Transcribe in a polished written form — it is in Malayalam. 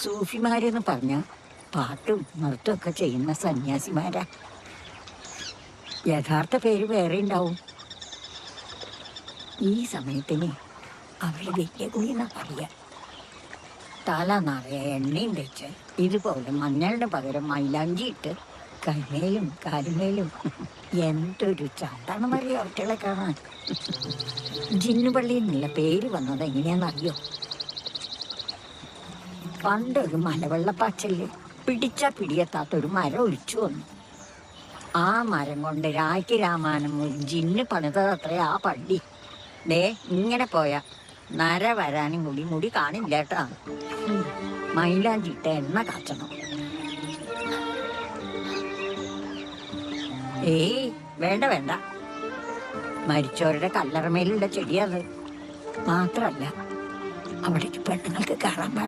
സൂഫിമാരെന്ന് പറഞ്ഞ പാട്ടും നൃത്തമൊക്കെ ചെയ്യുന്ന സന്യാസിമാരാ. യഥാർത്ഥ പേര് വേറെ ഉണ്ടാവും. ഈ സമയത്തിന് അവര് വലിയ കുളിയെന്നാ പറയാ. തല നിറയെ എണ്ണയും തേച്ച് ഇതുപോലെ മഞ്ഞളിന് പകരം മൈലാഞ്ചി ഇട്ട് കൈമേലും കാലുമേലും എന്തൊരു ചന്താണെന്ന് പറയാ അവറ്റകളെ കാണാൻ. ജിന്നുപള്ളി എന്നുള്ള പേര് വന്നത് എങ്ങനെയാണെന്നറിയോ? പണ്ടൊരു മലവെള്ളപ്പാച്ചല് പിടിച്ചാ പിടിയെത്താത്തൊരു മരം ഒലിച്ചു വന്നു. ആ മരം കൊണ്ട് രായ്ക്ക് രാമാനം ജിന്ന് പണിതത്രേ ആ പള്ളി. ദേ ഇങ്ങനെ പോയാ നര വരാനും കൂടി മുടി കാണില്ല കേട്ടാ. മൈലാഞ്ചിട്ട് എണ്ണ കാച്ചണം. ഏയ് വേണ്ട വേണ്ട, മരിച്ചവരുടെ കല്ലറമേലുള്ള ചെടിയത്. മാത്രല്ല അവിടേക്ക് പെണ്ണുങ്ങൾക്ക് കയറാൻ